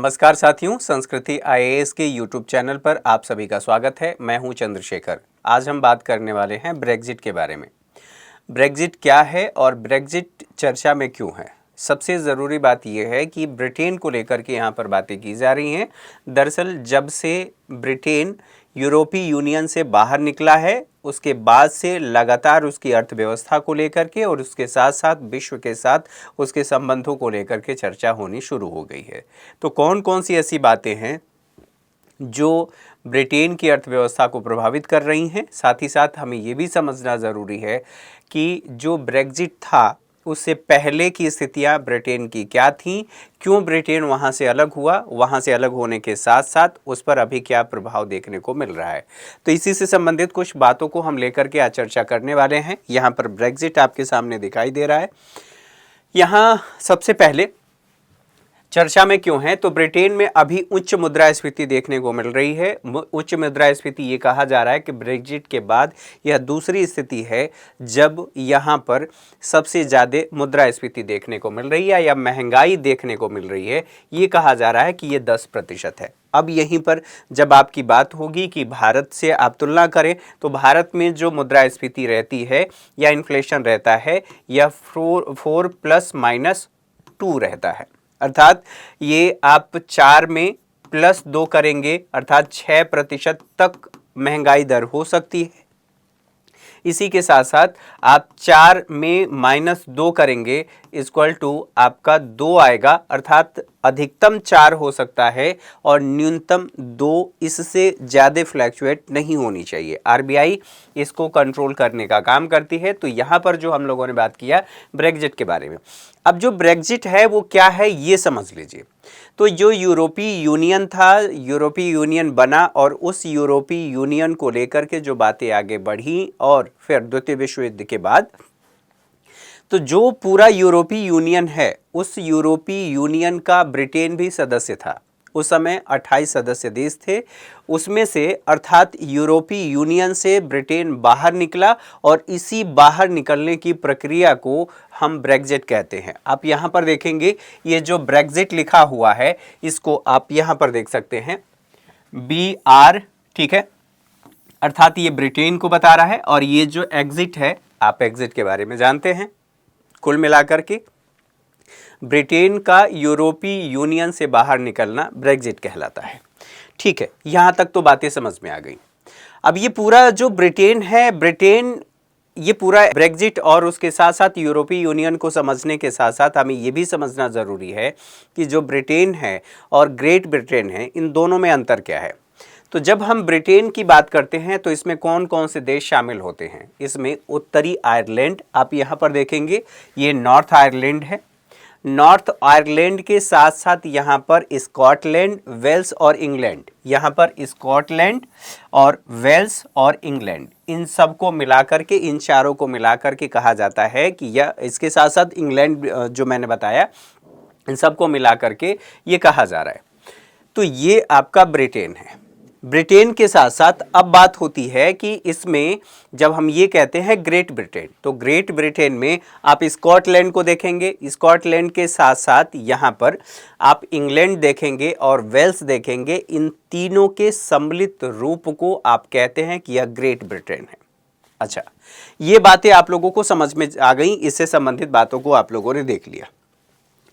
नमस्कार साथियों, संस्कृति आईएएस के यूट्यूब चैनल पर आप सभी का स्वागत है। मैं हूं चंद्रशेखर। आज हम बात करने वाले हैं ब्रेग्जिट के बारे में। ब्रेग्जिट क्या है और ब्रेग्जिट चर्चा में क्यों है। सबसे ज़रूरी बात यह है कि ब्रिटेन को लेकर के यहाँ पर बातें की जा रही हैं। दरअसल जब से ब्रिटेन यूरोपीय यूनियन से बाहर निकला है, उसके बाद से लगातार उसकी अर्थव्यवस्था को लेकर के और उसके साथ साथ विश्व के साथ उसके संबंधों को लेकर के चर्चा होनी शुरू हो गई है। तो कौन कौन सी ऐसी बातें हैं जो ब्रिटेन की अर्थव्यवस्था को प्रभावित कर रही हैं। साथ ही साथ हमें ये भी समझना ज़रूरी है कि जो ब्रेग्जिट था उससे पहले की स्थितियां ब्रिटेन की क्या थीं, क्यों ब्रिटेन वहां से अलग हुआ, वहां से अलग होने के साथ साथ उस पर अभी क्या प्रभाव देखने को मिल रहा है। तो इसी से संबंधित कुछ बातों को हम लेकर के आज चर्चा करने वाले हैं। यहाँ पर ब्रेग्जिट आपके सामने दिखाई दे रहा है। यहाँ सबसे पहले चर्चा में क्यों है, तो ब्रिटेन में अभी उच्च मुद्रास्फीति देखने को मिल रही है। उच्च मुद्रास्फीति ये कहा जा रहा है कि ब्रेग्जिट के बाद यह दूसरी स्थिति है जब यहाँ पर सबसे ज़्यादा मुद्रास्फीति देखने को मिल रही है या महंगाई देखने को मिल रही है। ये कहा जा रहा है कि ये 10% है। अब यहीं पर जब आपकी बात होगी कि भारत से आप तुलना करें तो भारत में जो मुद्रास्फीति रहती है या इन्फ्लेशन रहता है यह 4+-2 रहता है। अर्थात ये आप 4 में +2 करेंगे अर्थात 6% तक महंगाई दर हो सकती है। इसी के साथ साथ आप 4 में -2 करेंगे इक्वल टू आपका 2 आएगा, अर्थात अधिकतम 4 हो सकता है और न्यूनतम 2, इससे ज़्यादा फ्लैक्चुएट नहीं होनी चाहिए। आरबीआई इसको कंट्रोल करने का काम करती है। तो यहाँ पर जो हम लोगों ने बात किया ब्रेग्जिट के बारे में। अब जो ब्रेग्जिट है वो क्या है ये समझ लीजिए। तो जो यूरोपीय यूनियन था, यूरोपीय यूनियन बना और उस यूरोपीय यूनियन को लेकर के जो बातें आगे बढ़ी और फिर द्वितीय विश्व युद्ध के बाद तो जो पूरा यूरोपीय यूनियन है उस यूरोपीय यूनियन का ब्रिटेन भी सदस्य था। उस समय 28 सदस्य देश थे, उसमें से अर्थात यूरोपीय यूनियन से ब्रिटेन बाहर निकला और इसी बाहर निकलने की प्रक्रिया को हम ब्रेग्जिट कहते हैं। आप यहाँ पर देखेंगे ये जो ब्रेग्जिट लिखा हुआ है इसको आप यहाँ पर देख सकते हैं BR, ठीक है, अर्थात ये ब्रिटेन को बता रहा है और ये जो एग्जिट है आप एग्जिट के बारे में जानते हैं। कुल मिलाकर के ब्रिटेन का यूरोपीय यूनियन से बाहर निकलना ब्रेग्जिट कहलाता है। ठीक है, यहाँ तक तो बातें समझ में आ गई। अब ये पूरा जो ब्रिटेन है, ब्रिटेन ये पूरा ब्रेग्जिट और उसके साथ साथ यूरोपीय यूनियन को समझने के साथ साथ हमें ये भी समझना ज़रूरी है कि जो ब्रिटेन है और ग्रेट ब्रिटेन है इन दोनों में अंतर क्या है। तो जब हम ब्रिटेन की बात करते हैं तो इसमें कौन कौन से देश शामिल होते हैं। इसमें उत्तरी आयरलैंड, आप यहाँ पर देखेंगे ये नॉर्थ आयरलैंड है। नॉर्थ आयरलैंड के साथ साथ यहाँ पर स्कॉटलैंड, वेल्स और इंग्लैंड, यहाँ पर स्कॉटलैंड और वेल्स और इंग्लैंड, इन सब को मिलाकर के, इन चारों को मिलाकर के कहा जाता है कि यह, इसके साथ साथ इंग्लैंड जो मैंने बताया, इन सब को मिलाकर के ये कहा जा रहा है। तो ये आपका ब्रिटेन है। ब्रिटेन के साथ साथ अब बात होती है कि इसमें जब हम ये कहते हैं ग्रेट ब्रिटेन, तो ग्रेट ब्रिटेन में आप स्कॉटलैंड को देखेंगे, स्कॉटलैंड के साथ साथ यहाँ पर आप इंग्लैंड देखेंगे और वेल्स देखेंगे। इन तीनों के सम्मिलित रूप को आप कहते हैं कि यह ग्रेट ब्रिटेन है। अच्छा, ये बातें आप लोगों को समझ में आ गई, इससे संबंधित बातों को आप लोगों ने देख लिया।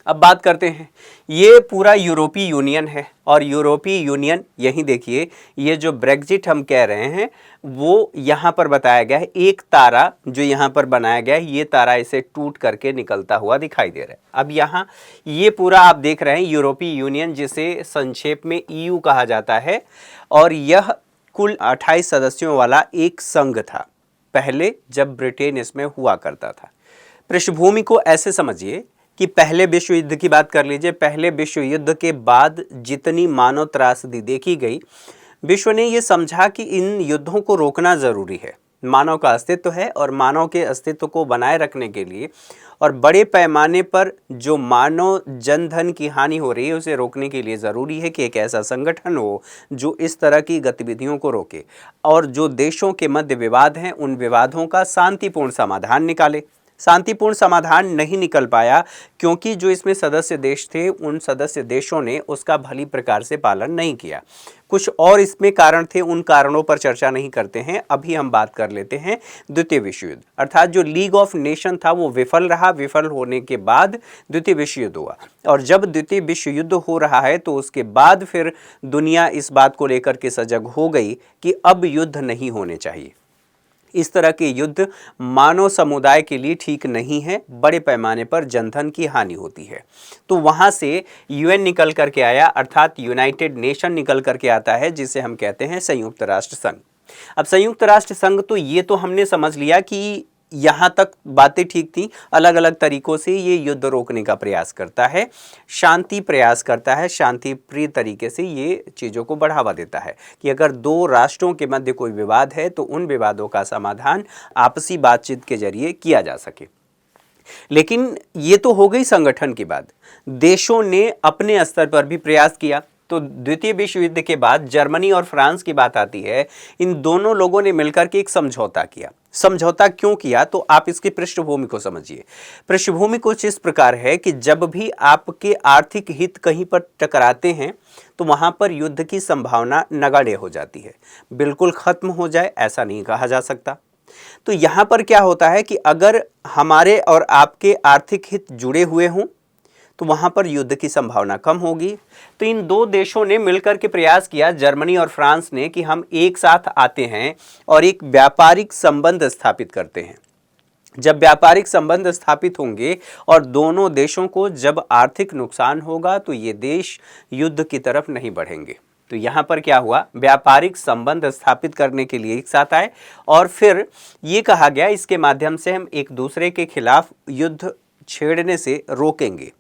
अब बात करते हैं, ये पूरा यूरोपीय यूनियन है और यूरोपीय यूनियन, यहीं देखिए ये जो ब्रेग्जिट हम कह रहे हैं वो यहाँ पर बताया गया है। एक तारा जो यहाँ पर बनाया गया है, ये तारा इसे टूट करके निकलता हुआ दिखाई दे रहा है। अब यहाँ ये पूरा आप देख रहे हैं यूरोपीय यूनियन, जिसे संक्षेप में EU कहा जाता है, और यह कुल 28 सदस्यों वाला एक संघ था पहले जब ब्रिटेन इसमें हुआ करता था। पृष्ठभूमि को ऐसे समझिए कि पहले विश्व युद्ध की बात कर लीजिए। पहले विश्व युद्ध के बाद जितनी मानव त्रासदी देखी गई, विश्व ने ये समझा कि इन युद्धों को रोकना ज़रूरी है। मानव का अस्तित्व है और मानव के अस्तित्व को बनाए रखने के लिए और बड़े पैमाने पर जो मानव जनधन की हानि हो रही है उसे रोकने के लिए ज़रूरी है कि एक ऐसा संगठन हो जो इस तरह की गतिविधियों को रोके और जो देशों के मध्य विवाद हैं उन विवादों का शांतिपूर्ण समाधान निकाले। शांतिपूर्ण समाधान नहीं निकल पाया क्योंकि जो इसमें सदस्य देश थे उन सदस्य देशों ने उसका भली प्रकार से पालन नहीं किया। कुछ और इसमें कारण थे, उन कारणों पर चर्चा नहीं करते हैं। अभी हम बात कर लेते हैं द्वितीय विश्व युद्ध, अर्थात जो लीग ऑफ नेशन था वो विफल रहा। विफल होने के बाद द्वितीय विश्व युद्ध हुआ, और जब द्वितीय विश्व युद्ध हो रहा है तो उसके बाद फिर दुनिया इस बात को लेकर के सजग हो गई कि अब युद्ध नहीं होने चाहिए। इस तरह के युद्ध मानव समुदाय के लिए ठीक नहीं है, बड़े पैमाने पर जनधन की हानि होती है। तो वहाँ से यूएन निकल करके आया, अर्थात यूनाइटेड नेशन निकल करके आता है, जिसे हम कहते हैं संयुक्त राष्ट्र संघ। अब संयुक्त राष्ट्र संघ तो ये तो हमने समझ लिया कि यहाँ तक बातें ठीक थी। अलग अलग तरीकों से ये युद्ध रोकने का प्रयास करता है, शांति प्रयास करता है, शांति प्रिय तरीके से ये चीज़ों को बढ़ावा देता है कि अगर दो राष्ट्रों के मध्य कोई विवाद है तो उन विवादों का समाधान आपसी बातचीत के जरिए किया जा सके। लेकिन ये तो हो गई संगठन की बात। देशों ने अपने स्तर पर भी प्रयास किया। तो द्वितीय विश्व युद्ध के बाद जर्मनी और फ्रांस की बात आती है। इन दोनों लोगों ने मिलकर के एक समझौता किया। समझौता क्यों किया, तो आप इसकी पृष्ठभूमि को समझिए। पृष्ठभूमि कुछ इस प्रकार है कि जब भी आपके आर्थिक हित कहीं पर टकराते हैं तो वहां पर युद्ध की संभावना नगण्य हो जाती है। बिल्कुल खत्म हो जाए ऐसा नहीं कहा जा सकता। तो यहां पर क्या होता है कि अगर हमारे और आपके आर्थिक हित जुड़े हुए हों तो वहां पर युद्ध की संभावना कम होगी। तो इन दो देशों ने मिलकर के प्रयास किया, जर्मनी और फ्रांस ने, कि हम एक साथ आते हैं और एक व्यापारिक संबंध स्थापित करते हैं। जब व्यापारिक संबंध स्थापित होंगे और दोनों देशों को जब आर्थिक नुकसान होगा तो ये देश युद्ध की तरफ नहीं बढ़ेंगे। तो यहाँ पर क्या हुआ, व्यापारिक संबंध स्थापित करने के लिए एक साथ आए और फिर ये कहा गया इसके माध्यम से हम एक दूसरे के खिलाफ युद्ध छेड़ने से रोकेंगे।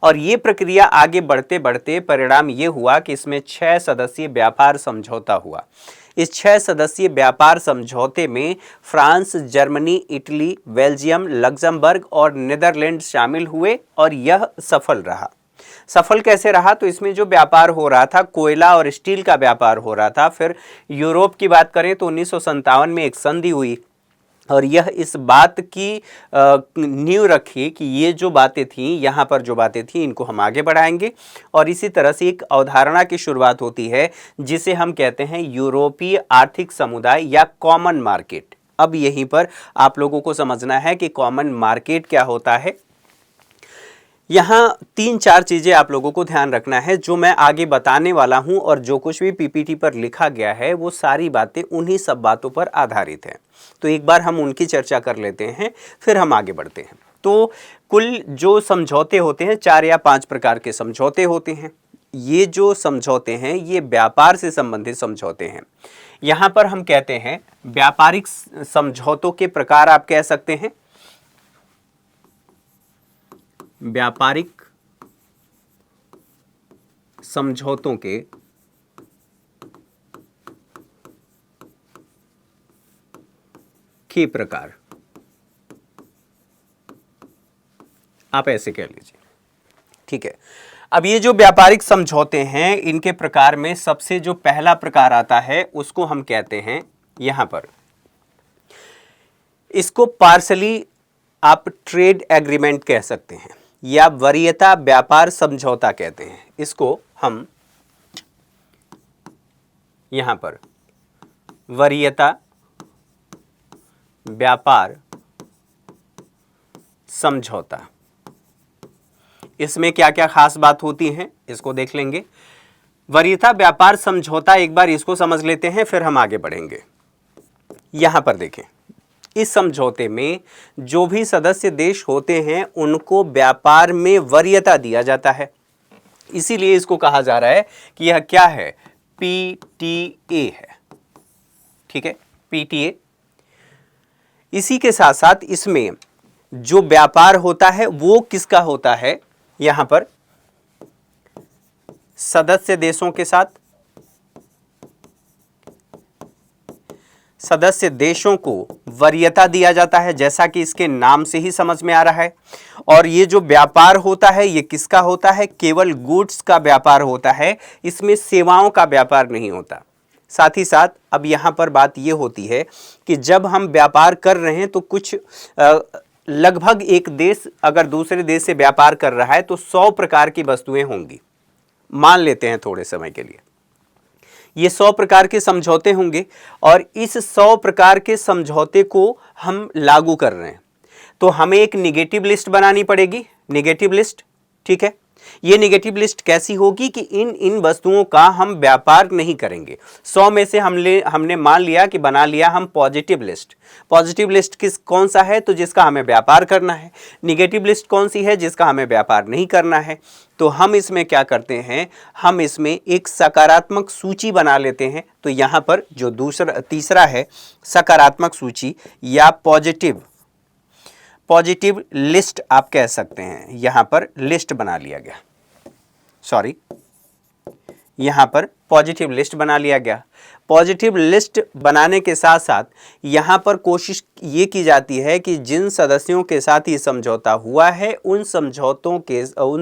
और ये प्रक्रिया आगे बढ़ते बढ़ते परिणाम ये हुआ कि इसमें 6 सदस्यीय व्यापार समझौता हुआ। इस 6 सदस्यीय व्यापार समझौते में France, Germany, Italy, Belgium, Luxembourg और नीदरलैंड शामिल हुए और यह सफल रहा। सफल कैसे रहा, तो इसमें जो व्यापार हो रहा था कोयला और स्टील का व्यापार हो रहा था। फिर यूरोप की बात करें तो 1957 में एक संधि हुई और यह इस बात की नींव रखी कि ये जो बातें थीं, यहाँ पर जो बातें थीं, इनको हम आगे बढ़ाएंगे। और इसी तरह से एक अवधारणा की शुरुआत होती है जिसे हम कहते हैं यूरोपीय आर्थिक समुदाय या कॉमन मार्केट। अब यहीं पर आप लोगों को समझना है कि कॉमन मार्केट क्या होता है। यहाँ 3-4 चीज़ें आप लोगों को ध्यान रखना है जो मैं आगे बताने वाला हूँ, और जो कुछ भी पीपीटी पर लिखा गया है वो सारी बातें उन्हीं सब बातों पर आधारित हैं। तो एक बार हम उनकी चर्चा कर लेते हैं, फिर हम आगे बढ़ते हैं। तो कुल जो समझौते होते हैं 4 या 5 प्रकार के समझौते होते हैं। ये जो समझौते हैं ये व्यापार से संबंधित समझौते हैं। यहाँ पर हम कहते हैं व्यापारिक समझौतों के प्रकार आप कह सकते हैं। व्यापारिक समझौतों के प्रकार आप ऐसे कह लीजिए, ठीक है। अब ये जो व्यापारिक समझौते हैं इनके प्रकार में सबसे जो पहला प्रकार आता है उसको हम कहते हैं, यहां पर इसको पार्सली आप ट्रेड एग्रीमेंट कह सकते हैं या वरीयता व्यापार समझौता कहते हैं। इसको हम यहां पर वरीयता व्यापार समझौता, इसमें क्या क्या खास बात होती है इसको देख लेंगे। वरीयता व्यापार समझौता, एक बार इसको समझ लेते हैं फिर हम आगे बढ़ेंगे। यहां पर देखें, इस समझौते में जो भी सदस्य देश होते हैं उनको व्यापार में वरीयता दिया जाता है। इसीलिए इसको कहा जा रहा है कि यह क्या है, पीटीए है, ठीक है, पीटीए। इसी के साथ साथ इसमें जो व्यापार होता है वो किसका होता है, यहां पर सदस्य देशों के साथ। सदस्य देशों को वरीयता दिया जाता है, जैसा कि इसके नाम से ही समझ में आ रहा है। और ये जो व्यापार होता है ये किसका होता है, केवल गुड्स का व्यापार होता है, इसमें सेवाओं का व्यापार नहीं होता। साथ ही साथ अब यहाँ पर बात ये होती है कि जब हम व्यापार कर रहे हैं तो कुछ लगभग एक देश अगर दूसरे देश से व्यापार कर रहा है तो 100 प्रकार की वस्तुएं होंगी, मान लेते हैं थोड़े समय के लिए। ये 100 प्रकार के समझौते होंगे और इस 100 प्रकार के समझौते को हम लागू कर रहे हैं, तो हमें एक निगेटिव लिस्ट बनानी पड़ेगी, निगेटिव लिस्ट। ठीक है, ये निगेटिव लिस्ट कैसी होगी कि इन वस्तुओं का हम व्यापार नहीं करेंगे। 100 में से हमने मान लिया कि बना लिया हम पॉजिटिव लिस्ट। पॉजिटिव लिस्ट कौन सा है? तो जिसका हमें व्यापार करना है। निगेटिव लिस्ट कौन सी है? जिसका हमें व्यापार नहीं करना है। तो हम इसमें क्या करते हैं, हम इसमें एक सकारात्मक सूची बना लेते हैं। तो यहां पर जो तीसरा है सकारात्मक सूची या पॉजिटिव लिस्ट आप कह सकते हैं, यहां पर लिस्ट बना लिया गया, सॉरी, यहां पर पॉजिटिव लिस्ट बना लिया गया। पॉजिटिव लिस्ट बनाने के साथ साथ यहां पर कोशिश ये की जाती है कि जिन सदस्यों के साथ ये समझौता हुआ है उन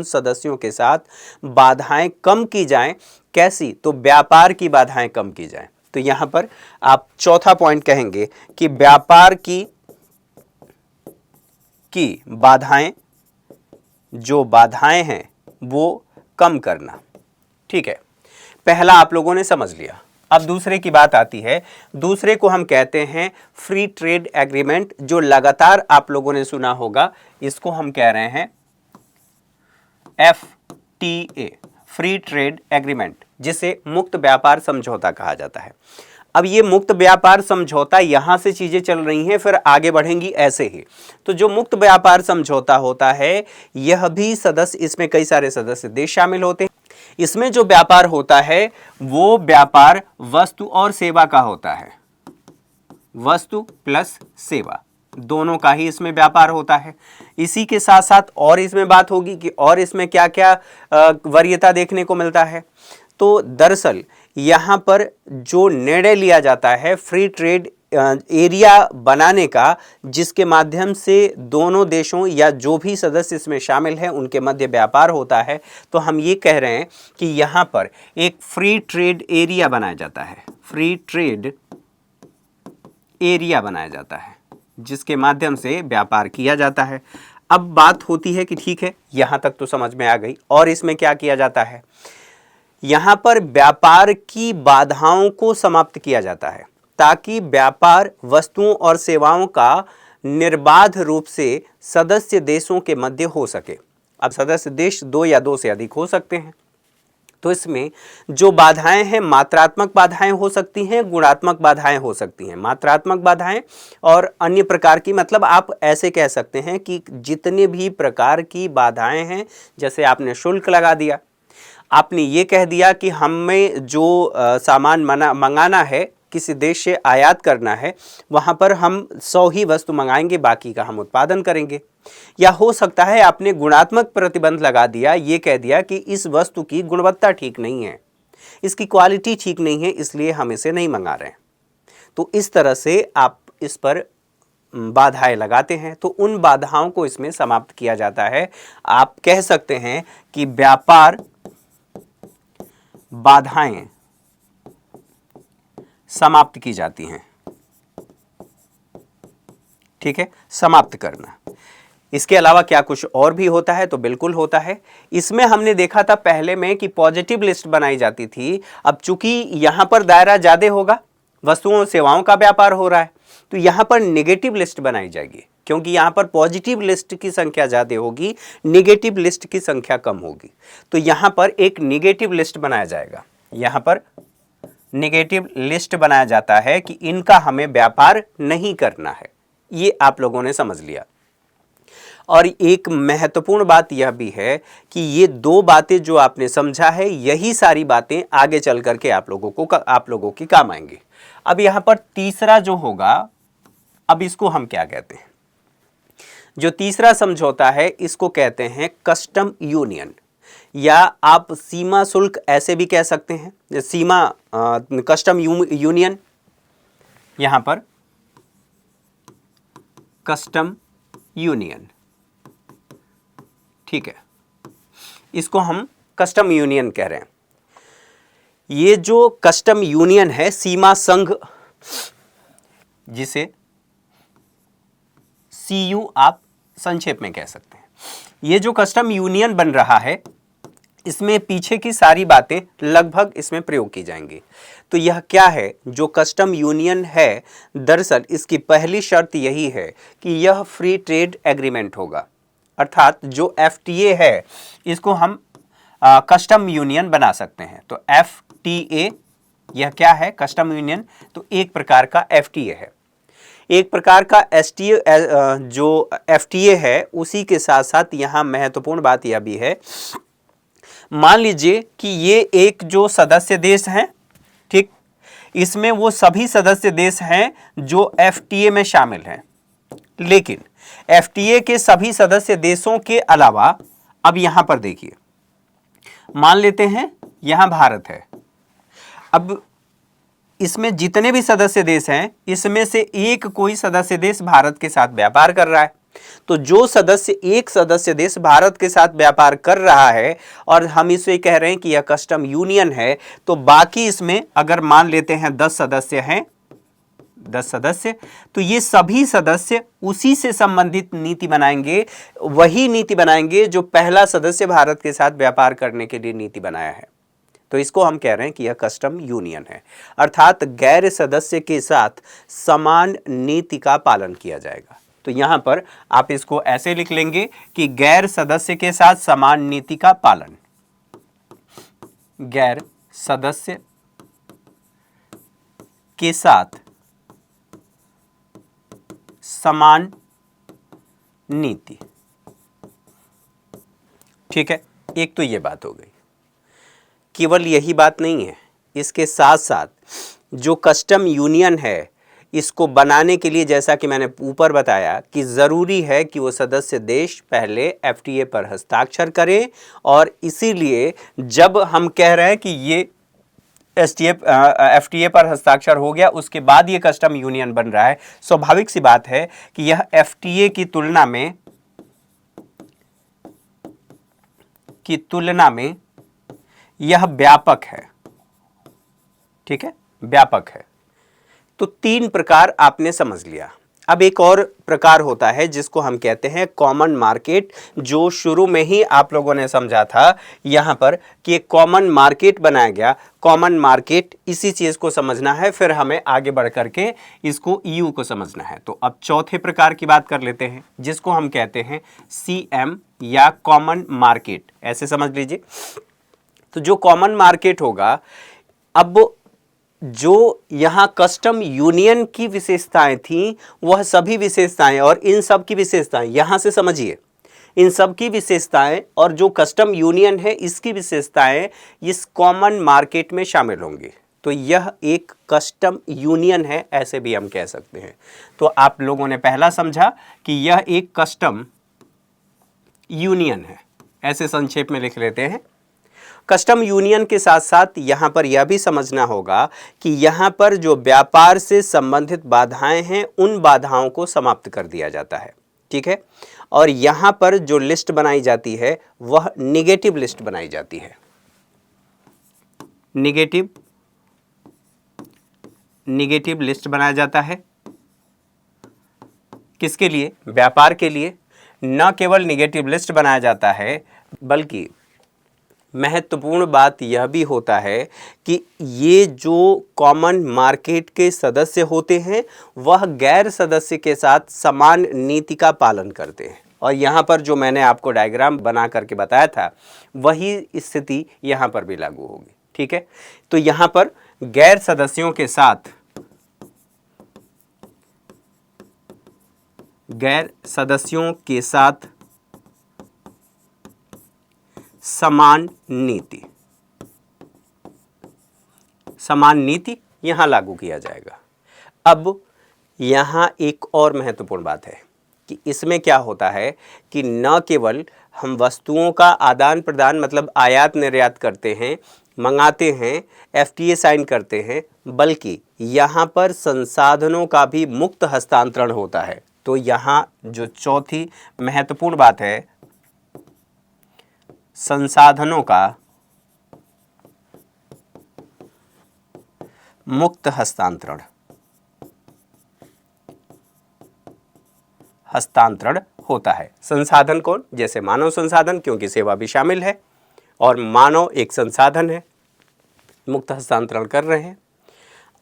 सदस्यों के साथ बाधाएं कम की जाएं। कैसी? तो व्यापार की बाधाएं कम की जाएं। तो यहां पर आप चौथा पॉइंट कहेंगे कि व्यापार की बाधाएं, जो बाधाएं हैं वो कम करना। ठीक है, पहला आप लोगों ने समझ लिया। अब दूसरे की बात आती है। दूसरे को हम कहते हैं फ्री ट्रेड एग्रीमेंट, जो लगातार आप लोगों ने सुना होगा। इसको हम कह रहे हैं FTA, फ्री ट्रेड एग्रीमेंट, जिसे मुक्त व्यापार समझौता कहा जाता है। अब ये मुक्त व्यापार समझौता, यहां से चीजें चल रही हैं, फिर आगे बढ़ेंगी ऐसे ही। तो जो मुक्त व्यापार समझौता होता है, यह भी सदस्य, इसमें कई सारे सदस्य देश शामिल होते हैं। इसमें जो व्यापार होता है वो व्यापार वस्तु और सेवा का होता है, वस्तु प्लस सेवा दोनों का ही इसमें व्यापार होता है। इसी के साथ साथ और इसमें बात होगी कि और इसमें क्या क्या वरीयता देखने को मिलता है। तो दरअसल यहाँ पर जो निर्णय लिया जाता है फ्री ट्रेड एरिया बनाने का, जिसके माध्यम से दोनों देशों या जो भी सदस्य इसमें शामिल हैं उनके मध्य व्यापार होता है, तो हम ये कह रहे हैं कि यहाँ पर एक फ्री ट्रेड एरिया बनाया जाता है, फ्री ट्रेड एरिया बनाया जाता है, जिसके माध्यम से व्यापार किया जाता है। अब बात होती है कि ठीक है, यहाँ तक तो समझ में आ गई। और इसमें क्या किया जाता है, यहाँ पर व्यापार की बाधाओं को समाप्त किया जाता है ताकि व्यापार वस्तुओं और सेवाओं का निर्बाध रूप से सदस्य देशों के मध्य हो सके। अब सदस्य देश 2 या 2 से अधिक हो सकते हैं। तो इसमें जो बाधाएं हैं, मात्रात्मक बाधाएं हो सकती हैं, गुणात्मक बाधाएं हो सकती हैं। मात्रात्मक बाधाएं और अन्य प्रकार की, मतलब आप ऐसे कह सकते हैं कि जितने भी प्रकार की बाधाएं हैं, जैसे आपने शुल्क लगा दिया, आपने ये कह दिया कि हमें जो सामान मंगाना है, किसी देश से आयात करना है, वहाँ पर हम 100 ही वस्तु मंगाएंगे, बाकी का हम उत्पादन करेंगे। या हो सकता है आपने गुणात्मक प्रतिबंध लगा दिया, ये कह दिया कि इस वस्तु की गुणवत्ता ठीक नहीं है, इसकी क्वालिटी ठीक नहीं है, इसलिए हम इसे नहीं मंगा रहे हैं। तो इस तरह से आप इस पर बाधाएं लगाते हैं, तो उन बाधाओं को इसमें समाप्त किया जाता है। आप कह सकते हैं कि व्यापार बाधाएं समाप्त की जाती हैं। ठीक है, समाप्त करना। इसके अलावा क्या कुछ और भी होता है? तो बिल्कुल होता है। इसमें हमने देखा था पहले में कि पॉजिटिव लिस्ट बनाई जाती थी। अब चूंकि यहां पर दायरा ज्यादा होगा, वस्तुओं और सेवाओं का व्यापार हो रहा है, तो यहां पर नेगेटिव लिस्ट बनाई जाएगी, क्योंकि यहां पर पॉजिटिव लिस्ट की संख्या ज्यादा होगी, नेगेटिव लिस्ट की संख्या कम होगी। तो यहां पर एक नेगेटिव लिस्ट बनाया जाएगा। यहां पर नेगेटिव लिस्ट बनाया जाता है कि इनका हमें व्यापार नहीं करना है। ये आप लोगों ने समझ लिया। और एक महत्वपूर्ण बात यह भी है कि ये 2 बातें जो आपने समझा है, यही सारी बातें आगे चल करके आप लोगों की काम आएंगी। अब यहां पर तीसरा जो होगा, अब इसको हम क्या कहते हैं? जो तीसरा समझौता है इसको कहते हैं कस्टम यूनियन, या आप सीमा शुल्क ऐसे भी कह सकते हैं, कस्टम यूनियन। यहां पर कस्टम यूनियन, ठीक है, इसको हम कस्टम यूनियन कह रहे हैं। ये जो कस्टम यूनियन है, सीमा संघ, जिसे CU आप संक्षेप में कह सकते हैं। ये जो कस्टम यूनियन बन रहा है इसमें पीछे की सारी बातें लगभग इसमें प्रयोग की जाएंगी। तो यह क्या है जो कस्टम यूनियन है, दरअसल इसकी पहली शर्त यही है कि यह फ्री ट्रेड एग्रीमेंट होगा, अर्थात जो FTA है इसको हम कस्टम यूनियन बना सकते हैं। तो FTA यह क्या है, कस्टम यूनियन, तो एक प्रकार का FTA है। एक प्रकार का जो FTA है उसी के साथ साथ यहाँ महत्वपूर्ण बात यह भी है, मान लीजिए कि ये एक जो सदस्य देश हैं, ठीक, इसमें वो सभी सदस्य देश हैं जो FTA में शामिल हैं, लेकिन FTA के सभी सदस्य देशों के अलावा अब यहां पर देखिए, मान लेते हैं यहां भारत है, अब इसमें जितने भी सदस्य देश हैं इसमें से एक कोई सदस्य देश भारत के साथ व्यापार कर रहा है, तो जो एक सदस्य देश भारत के साथ व्यापार कर रहा है और हम इसे कह रहे हैं कि यह कस्टम यूनियन है, तो बाकी इसमें अगर मान लेते हैं 10 सदस्य हैं, 10 सदस्य, तो ये सभी सदस्य उसी से संबंधित नीति बनाएंगे, वही नीति बनाएंगे जो पहला सदस्य भारत के साथ व्यापार करने के लिए नीति बनाया है। तो इसको हम कह रहे हैं कि यह कस्टम यूनियन है, अर्थात गैर सदस्य के साथ समान नीति का पालन किया जाएगा। तो यहां पर आप इसको ऐसे लिख लेंगे कि गैर सदस्य के साथ समान नीति का पालन, गैर सदस्य के साथ समान नीति। ठीक है, एक तो ये बात हो गई। केवल यही बात नहीं है, इसके साथ साथ जो कस्टम यूनियन है इसको बनाने के लिए, जैसा कि मैंने ऊपर बताया कि ज़रूरी है कि वो सदस्य देश पहले FTA पर हस्ताक्षर करें, और इसीलिए जब हम कह रहे हैं कि ये FTA पर हस्ताक्षर हो गया उसके बाद ये कस्टम यूनियन बन रहा है, स्वाभाविक सी बात है कि यह FTA की तुलना में यह व्यापक है। ठीक है, व्यापक है। तो 3 प्रकार आपने समझ लिया। अब एक और प्रकार होता है जिसको हम कहते हैं कॉमन मार्केट, जो शुरू में ही आप लोगों ने समझा था यहाँ पर कि एक कॉमन मार्केट बनाया गया। कॉमन मार्केट, इसी चीज़ को समझना है, फिर हमें आगे बढ़ करके इसको EU को समझना है। तो अब चौथे प्रकार की बात कर लेते हैं जिसको हम कहते हैं CM या कॉमन मार्केट, ऐसे समझ लीजिए। तो जो कॉमन मार्केट होगा, अब जो यहाँ कस्टम यूनियन की विशेषताएं थी वह सभी विशेषताएं, और इन सब की विशेषताएं यहाँ से समझिए, इन सब की विशेषताएं और जो कस्टम यूनियन है इसकी विशेषताएं इस कॉमन मार्केट में शामिल होंगी। तो यह एक कस्टम यूनियन है, ऐसे भी हम कह सकते हैं। तो आप लोगों ने पहला समझा कि यह एक कस्टम यूनियन है, ऐसे संक्षेप में लिख लेते हैं। कस्टम यूनियन के साथ साथ यहाँ पर यह भी समझना होगा कि यहाँ पर जो व्यापार से संबंधित बाधाएं हैं उन बाधाओं को समाप्त कर दिया जाता है। ठीक है, और यहाँ पर जो लिस्ट बनाई जाती है वह निगेटिव लिस्ट बनाई जाती है। निगेटिव लिस्ट बनाया जाता है। किसके लिए? व्यापार के लिए। न केवल निगेटिव लिस्ट बनाया जाता है, बल्कि महत्वपूर्ण बात यह भी होता है कि ये जो कॉमन मार्केट के सदस्य होते हैं वह गैर सदस्य के साथ समान नीति का पालन करते हैं। और यहाँ पर जो मैंने आपको डायग्राम बना करके बताया था वही स्थिति यहाँ पर भी लागू होगी। ठीक है, तो यहाँ पर गैर सदस्यों के साथ समान नीति यहां लागू किया जाएगा। अब यहां एक और महत्वपूर्ण बात है कि इसमें क्या होता है कि न केवल हम वस्तुओं का आदान प्रदान मतलब आयात निर्यात करते हैं, मंगाते हैं, FTA साइन करते हैं, बल्कि यहाँ पर संसाधनों का भी मुक्त हस्तांतरण होता है। तो यहाँ जो चौथी महत्वपूर्ण बात है, संसाधनों का मुक्त हस्तांतरण होता है। संसाधन कौन? जैसे मानव संसाधन, क्योंकि सेवा भी शामिल है और मानव एक संसाधन है, मुक्त हस्तांतरण कर रहे हैं।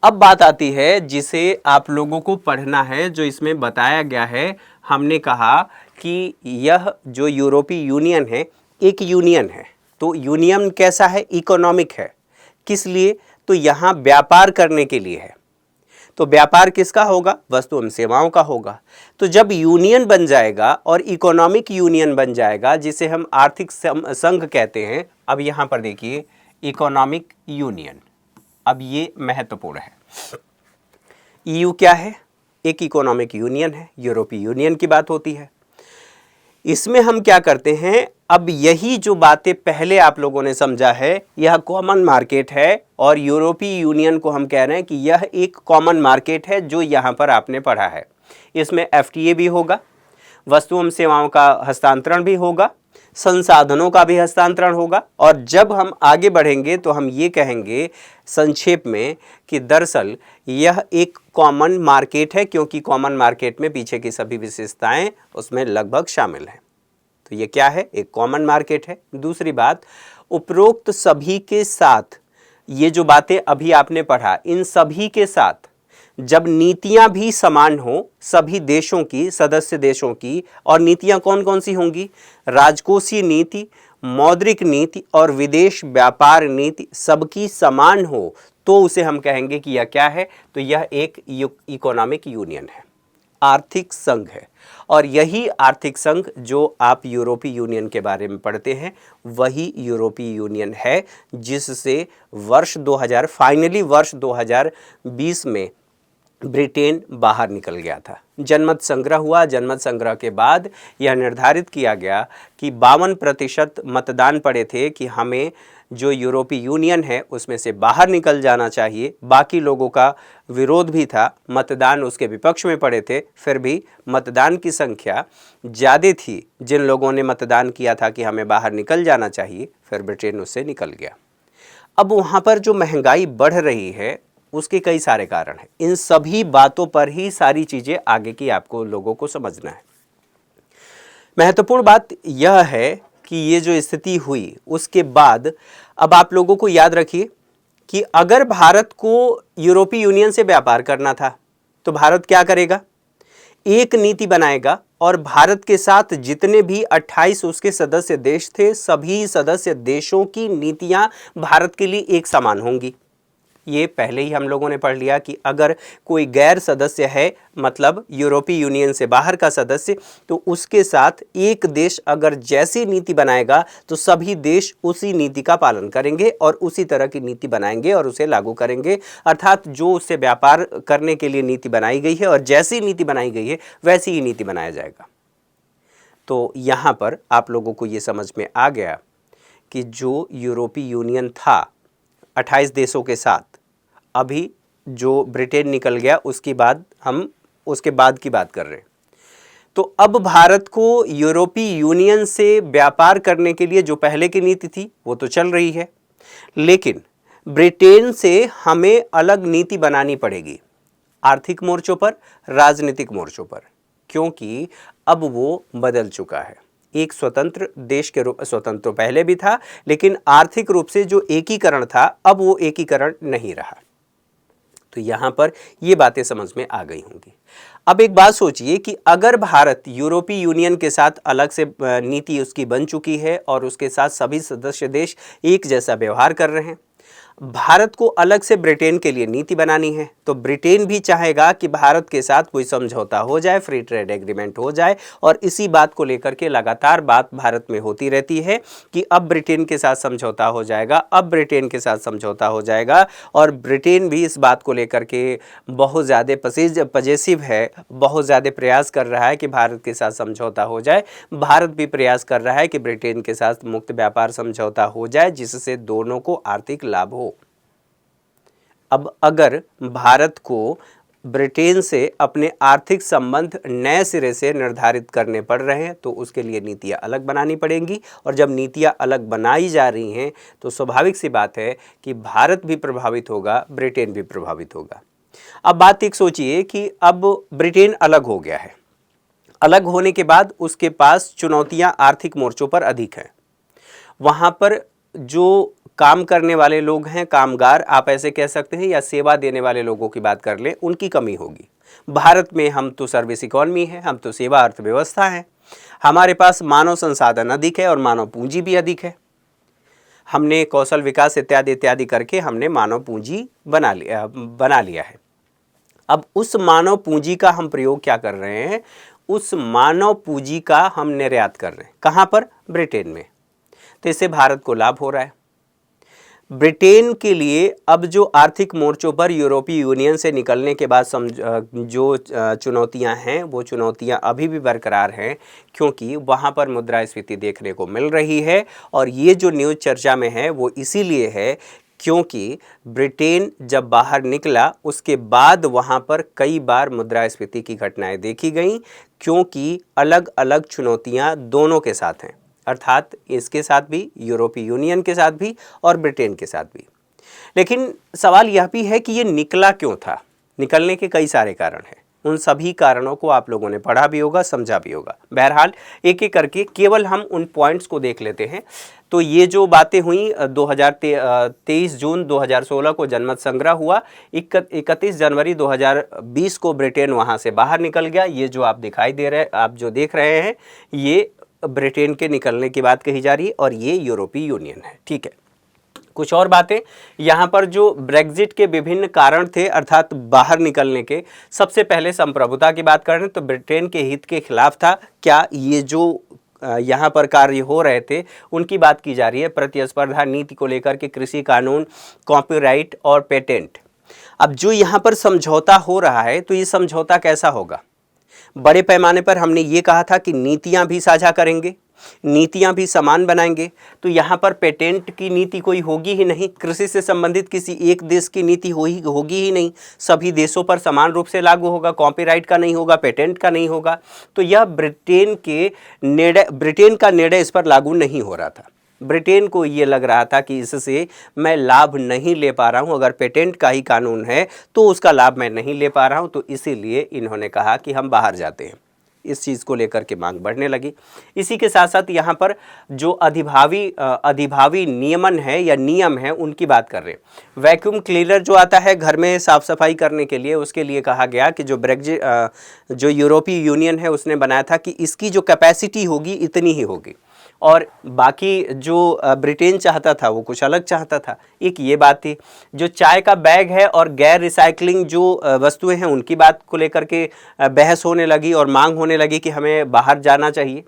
अब बात आती है जिसे आप लोगों को पढ़ना है, जो इसमें बताया गया है। हमने कहा कि यह जो यूरोपीय यूनियन है एक यूनियन है, तो यूनियन कैसा है? इकोनॉमिक है। किस लिए? तो यहाँ व्यापार करने के लिए है। तो व्यापार किसका होगा? वस्तु एवं सेवाओं का होगा। तो जब यूनियन बन जाएगा और इकोनॉमिक यूनियन बन जाएगा, जिसे हम आर्थिक संघ कहते हैं। अब यहाँ पर देखिए इकोनॉमिक यूनियन, अब ये महत्वपूर्ण है। ईयू क्या है? एक इकोनॉमिक यूनियन है, यूरोपीय यूनियन की बात होती है। इसमें हम क्या करते हैं? अब यही जो बातें पहले आप लोगों ने समझा है, यह कॉमन मार्केट है और यूरोपीय यूनियन को हम कह रहे हैं कि यह एक कॉमन मार्केट है, जो यहाँ पर आपने पढ़ा है। इसमें एफटीए भी होगा, वस्तु एवं सेवाओं का हस्तांतरण भी होगा, संसाधनों का भी हस्तांतरण होगा। और जब हम आगे बढ़ेंगे तो हम ये कहेंगे संक्षेप में कि दरअसल यह एक कॉमन मार्केट है, क्योंकि कॉमन मार्केट में पीछे की सभी विशेषताएं उसमें लगभग शामिल हैं। तो ये क्या है? एक कॉमन मार्केट है। दूसरी बात, उपरोक्त सभी के साथ, ये जो बातें अभी आपने पढ़ा, इन सभी के साथ जब नीतियां भी समान हो सभी देशों की, सदस्य देशों की, और नीतियां कौन कौन सी होंगी? राजकोषीय नीति, मौद्रिक नीति और विदेश व्यापार नीति सबकी समान हो, तो उसे हम कहेंगे कि यह क्या है? तो यह एक इकोनॉमिक यूनियन है, आर्थिक संघ है। और यही आर्थिक संघ जो आप यूरोपीय यूनियन के बारे में पढ़ते हैं, वही यूरोपीय यूनियन है, जिससे फाइनली वर्ष 2020 में ब्रिटेन बाहर निकल गया था। जनमत संग्रह हुआ। जनमत संग्रह के बाद यह निर्धारित किया गया कि 52% मतदान पड़े थे कि हमें जो यूरोपीय यूनियन है उसमें से बाहर निकल जाना चाहिए। बाकी लोगों का विरोध भी था, मतदान उसके विपक्ष में पड़े थे, फिर भी मतदान की संख्या ज़्यादा थी जिन लोगों ने मतदान किया था कि हमें बाहर निकल जाना चाहिए, फिर ब्रिटेन उससे निकल गया। अब वहाँ पर जो महंगाई बढ़ रही है उसके कई सारे कारण हैं। इन सभी बातों पर ही सारी चीज़ें आगे की आपको लोगों को समझना है। महत्वपूर्ण बात यह है कि ये जो स्थिति हुई उसके बाद अब आप लोगों को याद रखिए कि अगर भारत को यूरोपीय यूनियन से व्यापार करना था तो भारत क्या करेगा? एक नीति बनाएगा और भारत के साथ जितने भी 28 उसके सदस्य देश थे, सभी सदस्य देशों की नीतियां भारत के लिए एक समान होंगी। ये पहले ही हम लोगों ने पढ़ लिया कि अगर कोई गैर सदस्य है, मतलब यूरोपीय यूनियन से बाहर का सदस्य, तो उसके साथ एक देश अगर जैसी नीति बनाएगा तो सभी देश उसी नीति का पालन करेंगे और उसी तरह की नीति बनाएंगे और उसे लागू करेंगे। अर्थात जो उससे व्यापार करने के लिए नीति बनाई गई है और जैसी नीति बनाई गई है वैसी ही नीति बनाया जाएगा। तो यहाँ पर आप लोगों को ये समझ में आ गया कि जो यूरोपीय यूनियन था 28 देशों के साथ, अभी जो ब्रिटेन निकल गया उसके बाद हम उसके बाद की बात कर रहे हैं। तो अब भारत को यूरोपीय यूनियन से व्यापार करने के लिए जो पहले की नीति थी वो तो चल रही है, लेकिन ब्रिटेन से हमें अलग नीति बनानी पड़ेगी, आर्थिक मोर्चों पर, राजनीतिक मोर्चों पर, क्योंकि अब वो बदल चुका है। एक स्वतंत्र देश के रूप, स्वतंत्र तो पहले भी था, लेकिन आर्थिक रूप से जो एकीकरण था अब वो एकीकरण नहीं रहा। तो यहाँ पर ये बातें समझ में आ गई होंगी। अब एक बात सोचिए कि अगर भारत यूरोपीय यूनियन के साथ अलग से नीति उसकी बन चुकी है और उसके साथ सभी सदस्य देश एक जैसा व्यवहार कर रहे हैं, भारत को अलग से ब्रिटेन के लिए नीति बनानी है, तो ब्रिटेन भी चाहेगा कि भारत के साथ कोई समझौता हो जाए, फ्री ट्रेड एग्रीमेंट हो जाए। और इसी बात को लेकर के लगातार बात भारत में होती रहती है कि अब ब्रिटेन के साथ समझौता हो जाएगा, अब ब्रिटेन के साथ समझौता हो जाएगा। और ब्रिटेन भी इस बात को लेकर के बहुत ज़्यादा पजेसिव है, बहुत ज़्यादा प्रयास कर रहा है कि भारत के साथ समझौता हो जाए। भारत भी प्रयास कर रहा है कि ब्रिटेन के साथ मुक्त व्यापार समझौता हो जाए, जिससे दोनों को आर्थिक लाभ हो। अब अगर भारत को ब्रिटेन से अपने आर्थिक संबंध नए सिरे से निर्धारित करने पड़ रहे हैं तो उसके लिए नीतियां अलग बनानी पड़ेंगी। और जब नीतियां अलग बनाई जा रही हैं तो स्वाभाविक सी बात है कि भारत भी प्रभावित होगा, ब्रिटेन भी प्रभावित होगा। अब बात एक सोचिए कि अब ब्रिटेन अलग हो गया है, अलग होने के बाद उसके पास चुनौतियां आर्थिक मोर्चों पर अधिक हैं। वहाँ पर जो काम करने वाले लोग हैं, कामगार आप ऐसे कह सकते हैं, या सेवा देने वाले लोगों की बात कर लें, उनकी कमी होगी। भारत में हम तो सर्विस इकॉनमी है, हम तो सेवा अर्थव्यवस्था है, हमारे पास मानव संसाधन अधिक है और मानव पूंजी भी अधिक है। हमने कौशल विकास इत्यादि इत्यादि करके हमने मानव पूंजी बना लिया है। अब उस मानव पूंजी का हम प्रयोग क्या कर रहे हैं, उस मानव पूंजी का हम निर्यात कर रहे हैं। कहाँ पर? ब्रिटेन में। तो इससे भारत को लाभ हो रहा है। ब्रिटेन के लिए अब जो आर्थिक मोर्चों पर यूरोपीय यूनियन से निकलने के बाद जो चुनौतियां हैं, वो चुनौतियां अभी भी बरकरार हैं, क्योंकि वहां पर मुद्रास्फीति देखने को मिल रही है। और ये जो न्यूज़ चर्चा में है वो इसीलिए है क्योंकि ब्रिटेन जब बाहर निकला उसके बाद वहां पर कई बार मुद्रास्फीति की घटनाएं देखी गई, क्योंकि अलग अलग चुनौतियां दोनों के साथ हैं, अर्थात इसके साथ भी, यूरोपीय यूनियन के साथ भी और ब्रिटेन के साथ भी। लेकिन सवाल यह भी है कि ये निकला क्यों था। निकलने के कई सारे कारण हैं, उन सभी कारणों को आप लोगों ने पढ़ा भी होगा, समझा भी होगा। बहरहाल एक एक करके केवल हम उन पॉइंट्स को देख लेते हैं। तो ये जो बातें हुई, 23 जून 2016 को जनमत संग्रह हुआ, 31 जनवरी 2020 को ब्रिटेन वहाँ से बाहर निकल गया। ये जो आप दिखाई दे रहे, आप जो देख रहे हैं, ये ब्रिटेन के निकलने की बात कही जा रही है और ये यूरोपीय यूनियन है। ठीक है, कुछ और बातें यहाँ पर जो ब्रेग्जिट के विभिन्न कारण थे, अर्थात बाहर निकलने के, सबसे पहले संप्रभुता की बात करें तो ब्रिटेन के हित के खिलाफ था क्या ये जो यहाँ पर कार्य हो रहे थे, उनकी बात की जा रही है। प्रतिस्पर्धा नीति को लेकर के कृषि कानून, कॉपीराइट और पेटेंट। अब जो यहाँ पर समझौता हो रहा है, तो ये समझौता कैसा होगा? बड़े पैमाने पर हमने ये कहा था कि नीतियां भी साझा करेंगे, नीतियां भी समान बनाएंगे। तो यहाँ पर पेटेंट की नीति कोई होगी ही नहीं, कृषि से संबंधित किसी एक देश की नीति होगी ही नहीं, सभी देशों पर समान रूप से लागू होगा। कॉपीराइट का नहीं होगा, पेटेंट का नहीं होगा। तो यह ब्रिटेन का निर्णय इस पर लागू नहीं हो रहा था। ब्रिटेन को ये लग रहा था कि इससे मैं लाभ नहीं ले पा रहा हूँ, अगर पेटेंट का ही कानून है तो उसका लाभ मैं नहीं ले पा रहा हूँ, तो इसीलिए इन्होंने कहा कि हम बाहर जाते हैं। इस चीज़ को लेकर के मांग बढ़ने लगी। इसी के साथ साथ यहाँ पर जो अधिभावी नियमन है या नियम है, उनकी बात कर रहे हैं। वैक्यूम क्लीनर जो आता है घर में साफ़ सफाई करने के लिए, उसके लिए कहा गया कि जो यूरोपीय यूनियन है उसने बनाया था कि इसकी जो कैपेसिटी होगी इतनी ही होगी, और बाकी जो ब्रिटेन चाहता था वो कुछ अलग चाहता था। एक ये बात थी। जो चाय का बैग है और गैर रिसाइकलिंग जो वस्तुएं हैं, उनकी बात को लेकर के बहस होने लगी और मांग होने लगी कि हमें बाहर जाना चाहिए।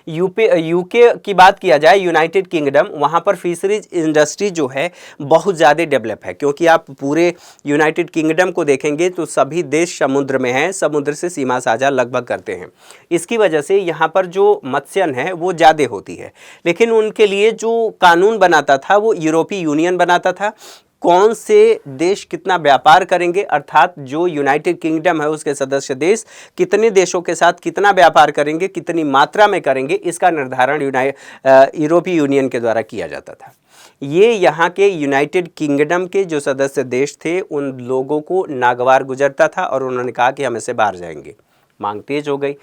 यूके की बात किया जाए, यूनाइटेड किंगडम, वहाँ पर फिशरीज इंडस्ट्री जो है बहुत ज़्यादा डेवलप है, क्योंकि आप पूरे यूनाइटेड किंगडम को देखेंगे तो सभी देश समुद्र में हैं, समुद्र से सीमा साझा लगभग करते हैं। इसकी वजह से यहाँ पर जो मत्स्यन है वो ज़्यादा होती है। लेकिन उनके लिए जो कानून बनाता था वो यूरोपीय यूनियन बनाता था। कौन से देश कितना व्यापार करेंगे, अर्थात जो यूनाइटेड किंगडम है उसके सदस्य देश कितने देशों के साथ कितना व्यापार करेंगे, कितनी मात्रा में करेंगे, इसका निर्धारण यूरोपीय यूनियन के द्वारा किया जाता था। ये यहाँ के यूनाइटेड किंगडम के जो सदस्य देश थे उन लोगों को नागवार गुजरता था और उन्होंने कहा कि हम इससे बाहर जाएंगे। मांग तेज हो गई,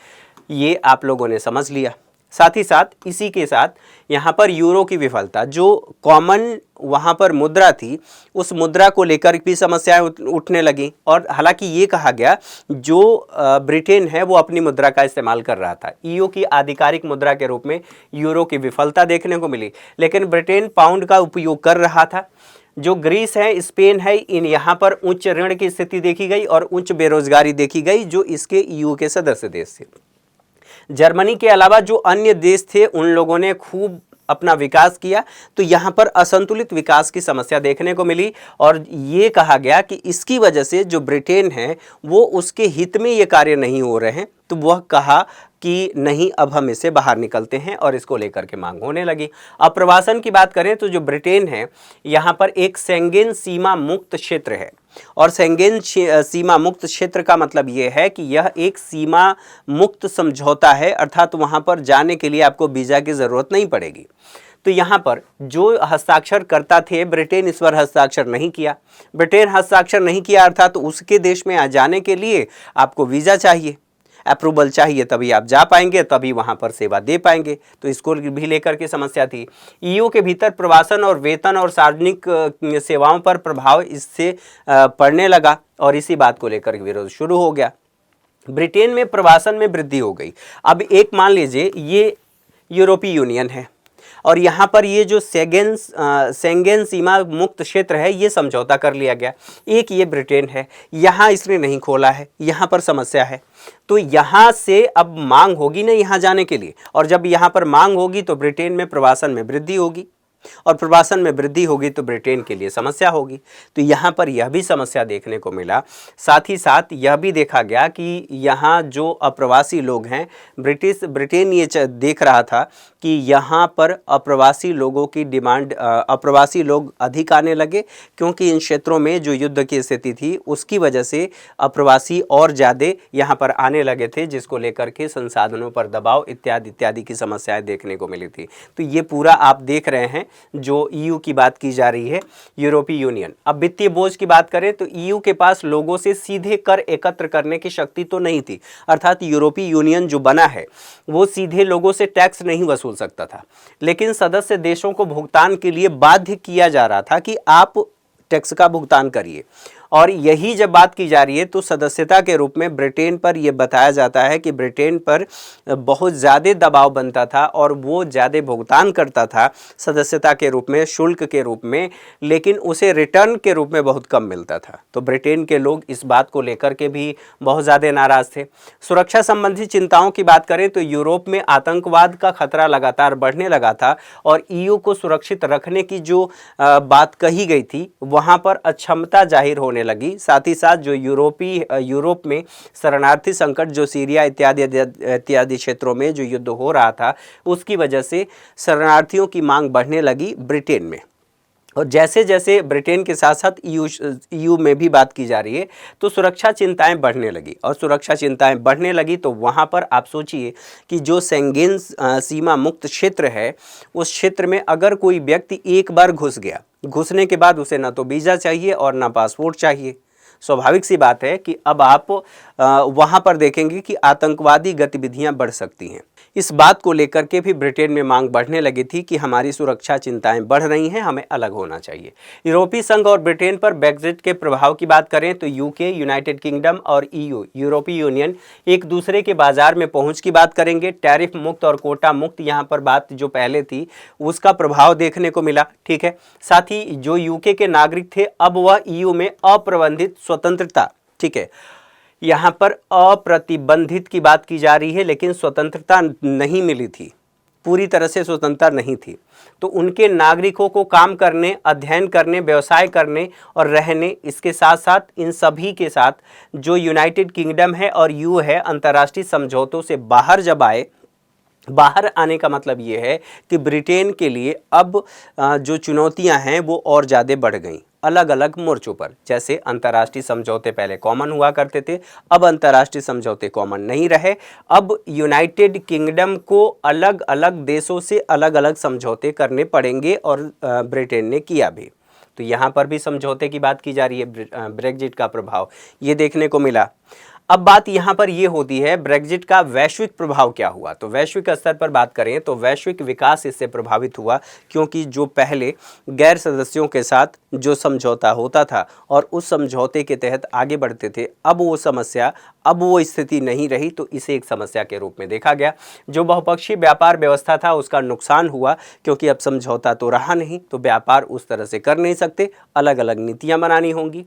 ये आप लोगों ने समझ लिया। साथ ही साथ इसी के साथ यहाँ पर यूरो की विफलता, जो कॉमन वहाँ पर मुद्रा थी, उस मुद्रा को लेकर भी समस्याएं उठने लगी। और हालांकि ये कहा गया जो ब्रिटेन है वो अपनी मुद्रा का इस्तेमाल कर रहा था, ईयू की आधिकारिक मुद्रा के रूप में यूरो की विफलता देखने को मिली, लेकिन ब्रिटेन पाउंड का उपयोग कर रहा था। जो ग्रीस है, स्पेन है, इन यहाँ पर उच्च ऋण की स्थिति देखी गई और उच्च बेरोजगारी देखी गई, जो इसके ईयू के सदस्य देश थे। जर्मनी के अलावा जो अन्य देश थे उन लोगों ने खूब अपना विकास किया, तो यहाँ पर असंतुलित विकास की समस्या देखने को मिली और ये कहा गया कि इसकी वजह से जो ब्रिटेन है वो उसके हित में ये कार्य नहीं हो रहे हैं। तो वह कहा कि नहीं, अब हम इससे बाहर निकलते हैं और इसको लेकर के मांग होने लगी। अब प्रवासन की बात करें तो जो ब्रिटेन है यहाँ पर एक शेंगेन सीमा मुक्त क्षेत्र है, और शेंगेन सीमा मुक्त क्षेत्र का मतलब ये है कि यह एक सीमा मुक्त समझौता है, अर्थात वहाँ पर जाने के लिए आपको वीज़ा की ज़रूरत नहीं पड़ेगी। तो यहाँ पर जो हस्ताक्षर करता थे, ब्रिटेन इस पर हस्ताक्षर नहीं किया। ब्रिटेन हस्ताक्षर नहीं किया अर्थात उसके देश में आ जाने के लिए आपको वीज़ा चाहिए। अप्रूवल चाहिए तभी आप जा पाएंगे, तभी वहाँ पर सेवा दे पाएंगे। तो इसको भी लेकर के समस्या थी। ईयू के भीतर प्रवासन और वेतन और सार्वजनिक सेवाओं पर प्रभाव इससे पड़ने लगा और इसी बात को लेकर विरोध शुरू हो गया। ब्रिटेन में प्रवासन में वृद्धि हो गई। अब एक मान लीजिए ये यूरोपीय यूनियन है और यहाँ पर ये जो सेंगेन सीमा मुक्त क्षेत्र है ये समझौता कर लिया गया। एक ये ब्रिटेन है, यहाँ इसने नहीं खोला है, यहाँ पर समस्या है। तो यहाँ से अब मांग होगी ना यहाँ जाने के लिए, और जब यहाँ पर मांग होगी तो ब्रिटेन में प्रवासन में वृद्धि होगी और प्रवासन में वृद्धि होगी तो ब्रिटेन के लिए समस्या होगी। तो यहाँ पर यह भी समस्या देखने को मिला। साथ ही साथ यह भी देखा गया कि यहाँ जो अप्रवासी लोग हैं, ब्रिटेन ये देख रहा था कि यहाँ पर अप्रवासी लोगों की डिमांड, अप्रवासी लोग अधिक आने लगे, क्योंकि इन क्षेत्रों में जो युद्ध की स्थिति थी उसकी वजह से अप्रवासी और ज़्यादा यहाँ पर आने लगे थे, जिसको लेकर के संसाधनों पर दबाव इत्यादि इत्यादि की समस्याएं देखने को मिली थी। तो ये पूरा आप देख रहे हैं जो ईयू की बात की जा रही है, यूरोपीय यूनियन। अब वित्तीय बोझ की बात करें तो ईयू के पास लोगों से सीधे कर एकत्र करने की शक्ति तो नहीं थी, अर्थात यूरोपीय यूनियन जो बना है वो सीधे लोगों से टैक्स नहीं वसूल सकता था, लेकिन सदस्य देशों को भुगतान के लिए बाध्य किया जा रहा था कि आप टैक्स का भुगतान करिए। और यही जब बात की जा रही है तो सदस्यता के रूप में ब्रिटेन पर यह बताया जाता है कि ब्रिटेन पर बहुत ज़्यादा दबाव बनता था और वो ज़्यादा भुगतान करता था सदस्यता के रूप में, शुल्क के रूप में, लेकिन उसे रिटर्न के रूप में बहुत कम मिलता था। तो ब्रिटेन के लोग इस बात को लेकर के भी बहुत ज़्यादा नाराज़ थे। सुरक्षा संबंधी चिंताओं की बात करें तो यूरोप में आतंकवाद का खतरा लगातार बढ़ने लगा था और ईयू को सुरक्षित रखने की जो बात कही गई थी वहाँ पर अक्षमता जाहिर होने लगी। साथ ही साथ जो यूरोप में शरणार्थी संकट, जो सीरिया इत्यादि क्षेत्रों में जो युद्ध हो रहा था, उसकी वजह से शरणार्थियों की मांग बढ़ने लगी ब्रिटेन में। और जैसे जैसे ब्रिटेन के साथ साथ ईयू में भी बात की जा रही है तो सुरक्षा चिंताएं बढ़ने लगी, और सुरक्षा चिंताएं बढ़ने लगी तो वहाँ पर आप सोचिए कि जो सेंगेन सीमा मुक्त क्षेत्र है उस क्षेत्र में अगर कोई व्यक्ति एक बार घुस गया, घुसने के बाद उसे ना तो वीज़ा चाहिए और ना पासपोर्ट चाहिए। स्वाभाविक सी बात है कि अब आप वहाँ पर देखेंगे कि आतंकवादी गतिविधियाँ बढ़ सकती हैं। इस बात को लेकर के भी ब्रिटेन में मांग बढ़ने लगी थी कि हमारी सुरक्षा चिंताएं बढ़ रही हैं, हमें अलग होना चाहिए। यूरोपीय संघ और ब्रिटेन पर ब्रेक्जिट के प्रभाव की बात करें तो यूके, यूनाइटेड किंगडम और ईयू, यूरोपीय यूनियन, एक दूसरे के बाजार में पहुंच की बात करेंगे। टैरिफ मुक्त और कोटा मुक्त यहाँ पर बात जो पहले थी उसका प्रभाव देखने को मिला, ठीक है। साथ ही जो यूके के नागरिक थे अब वह ईयू में अप्रबंधित स्वतंत्रता, ठीक है, यहाँ पर अप्रतिबंधित की बात की जा रही है, लेकिन स्वतंत्रता नहीं मिली थी, पूरी तरह से स्वतंत्रता नहीं थी। तो उनके नागरिकों को काम करने, अध्ययन करने, व्यवसाय करने और रहने, इसके साथ साथ इन सभी के साथ जो यूनाइटेड किंगडम है और ईयू है, अंतर्राष्ट्रीय समझौतों से बाहर जब आए, बाहर आने का मतलब ये है कि ब्रिटेन के लिए अब जो चुनौतियां हैं वो और ज़्यादा बढ़ गईं अलग अलग मोर्चों पर। जैसे अंतर्राष्ट्रीय समझौते पहले कॉमन हुआ करते थे, अब अंतर्राष्ट्रीय समझौते कॉमन नहीं रहे। अब यूनाइटेड किंगडम को अलग अलग देशों से अलग अलग समझौते करने पड़ेंगे और ब्रिटेन ने किया भी। तो यहाँ पर भी समझौते की बात की जा रही है। ब्रेक्जिट का प्रभाव ये देखने को मिला। अब बात यहाँ पर ये होती है ब्रेक्जिट का वैश्विक प्रभाव क्या हुआ। तो वैश्विक स्तर पर बात करें तो वैश्विक विकास इससे प्रभावित हुआ, क्योंकि जो पहले गैर सदस्यों के साथ जो समझौता होता था और उस समझौते के तहत आगे बढ़ते थे, अब वो स्थिति नहीं रही। तो इसे एक समस्या के रूप में देखा गया। जो बहुपक्षीय व्यापार व्यवस्था था उसका नुकसान हुआ, क्योंकि अब समझौता तो रहा नहीं, तो व्यापार उस तरह से कर नहीं सकते, अलग अलग नीतियाँ बनानी होंगी।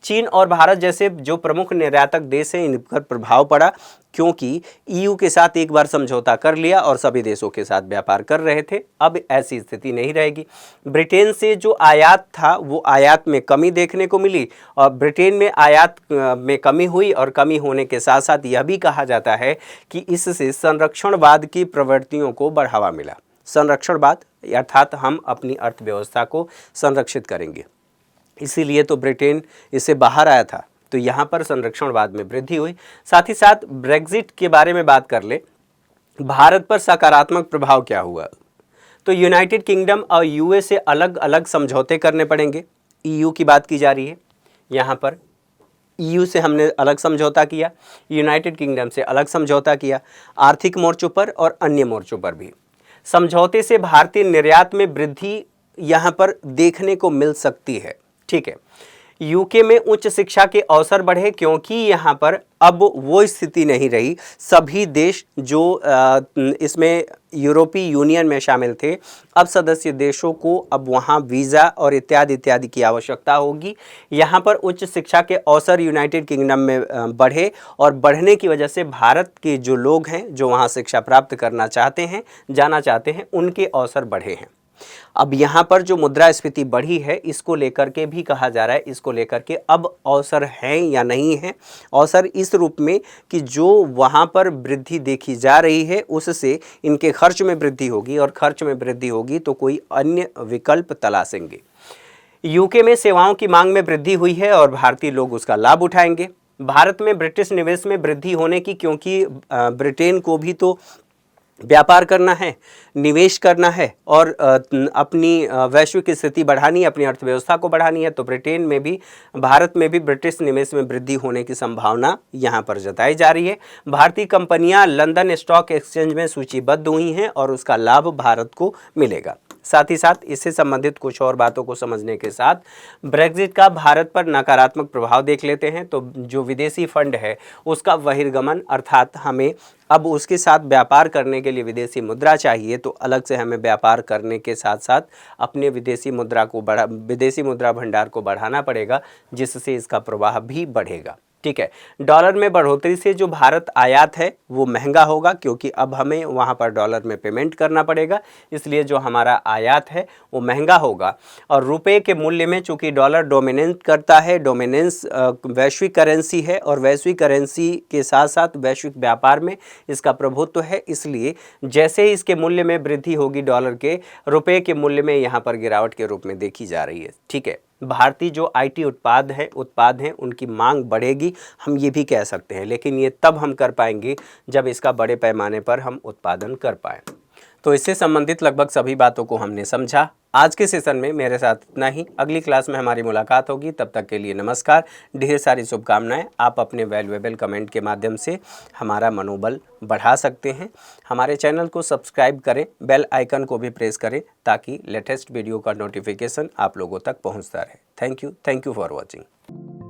चीन और भारत जैसे जो प्रमुख निर्यातक देश हैं इन पर प्रभाव पड़ा, क्योंकि ईयू के साथ एक बार समझौता कर लिया और सभी देशों के साथ व्यापार कर रहे थे। अब ऐसी स्थिति नहीं रहेगी। ब्रिटेन से जो आयात था वो आयात में कमी देखने को मिली और ब्रिटेन में आयात में कमी हुई, और कमी होने के साथ साथ यह भी कहा जाता है कि इससे संरक्षणवाद की प्रवृत्तियों को बढ़ावा मिला। संरक्षणवाद अर्थात हम अपनी अर्थव्यवस्था को संरक्षित करेंगे, इसीलिए तो ब्रिटेन इससे बाहर आया था। तो यहाँ पर संरक्षणवाद में वृद्धि हुई। साथ ही साथ ब्रेक्जिट के बारे में बात कर ले, भारत पर सकारात्मक प्रभाव क्या हुआ। तो यूनाइटेड किंगडम और यूएस से अलग अलग समझौते करने पड़ेंगे। ईयू की बात की जा रही है यहाँ पर। EU से हमने अलग समझौता किया, यूनाइटेड किंगडम से अलग समझौता किया, आर्थिक मोर्चों पर और अन्य मोर्चों पर भी। समझौते से भारतीय निर्यात में वृद्धि यहाँ पर देखने को मिल सकती है। ठीक है, यूके में उच्च शिक्षा के अवसर बढ़े, क्योंकि यहाँ पर अब वो स्थिति नहीं रही। सभी देश जो इसमें यूरोपीय यूनियन में शामिल थे, अब सदस्य देशों को अब वहाँ वीज़ा और इत्यादि इत्यादि की आवश्यकता होगी। यहाँ पर उच्च शिक्षा के अवसर यूनाइटेड किंगडम में बढ़े, और बढ़ने की वजह से भारत के जो लोग हैं जो वहाँ शिक्षा प्राप्त करना चाहते हैं, जाना चाहते हैं, उनके अवसर बढ़े हैं। अब यहाँ पर जो मुद्रास्फीति बढ़ी है, इसको लेकर के भी कहा जा रहा है, इसको लेकर के अब अवसर हैं या नहीं है। अवसर इस रूप में कि जो वहाँ पर वृद्धि देखी जा रही है उससे इनके खर्च में वृद्धि होगी, और खर्च में वृद्धि होगी तो कोई अन्य विकल्प तलाशेंगे। यूके में सेवाओं की मांग में वृद्धि हुई है और भारतीय लोग उसका लाभ उठाएंगे। भारत में ब्रिटिश निवेश में वृद्धि होने की, क्योंकि ब्रिटेन को भी तो व्यापार करना है, निवेश करना है और अपनी वैश्विक स्थिति बढ़ानी है, अपनी अर्थव्यवस्था को बढ़ानी है, तो ब्रिटेन में भी, भारत में भी ब्रिटिश निवेश में वृद्धि होने की संभावना यहाँ पर जताई जा रही है। भारतीय कंपनियाँ लंदन स्टॉक एक्सचेंज में सूचीबद्ध हुई हैं और उसका लाभ भारत को मिलेगा। साथ ही साथ इससे संबंधित कुछ और बातों को समझने के साथ ब्रेग्जिट का भारत पर नकारात्मक प्रभाव देख लेते हैं। तो जो विदेशी फंड है उसका बहिर्गमन, अर्थात हमें अब उसके साथ व्यापार करने के लिए विदेशी मुद्रा चाहिए, तो अलग से हमें व्यापार करने के साथ साथ अपने विदेशी मुद्रा भंडार को बढ़ाना पड़ेगा, जिससे इसका प्रवाह भी बढ़ेगा। ठीक है, डॉलर में बढ़ोतरी से जो भारत आयात है वो महंगा होगा, क्योंकि अब हमें वहाँ पर डॉलर में पेमेंट करना पड़ेगा, इसलिए जो हमारा आयात है वो महंगा होगा। और रुपए के मूल्य में चूंकि डॉलर डोमिनेट करता है, डोमिनेंस वैश्विक करेंसी है, और वैश्विक करेंसी के साथ साथ वैश्विक व्यापार में इसका प्रभुत्व है, इसलिए जैसे ही इसके मूल्य में वृद्धि होगी डॉलर के, रुपये के मूल्य में यहाँ पर गिरावट के रूप में देखी जा रही है। ठीक है, भारतीय जो आईटी उत्पाद हैं उनकी मांग बढ़ेगी, हम ये भी कह सकते हैं, लेकिन ये तब हम कर पाएंगे जब इसका बड़े पैमाने पर हम उत्पादन कर पाएँ। तो इससे संबंधित लगभग सभी बातों को हमने समझा। आज के सेशन में मेरे साथ इतना ही। अगली क्लास में हमारी मुलाकात होगी, तब तक के लिए नमस्कार, ढेर सारी शुभकामनाएं। आप अपने वैल्यूएबल कमेंट के माध्यम से हमारा मनोबल बढ़ा सकते हैं। हमारे चैनल को सब्सक्राइब करें, बेल आइकन को भी प्रेस करें, ताकि लेटेस्ट वीडियो का नोटिफिकेशन आप लोगों तक पहुंचता रहे। Thank you for watching.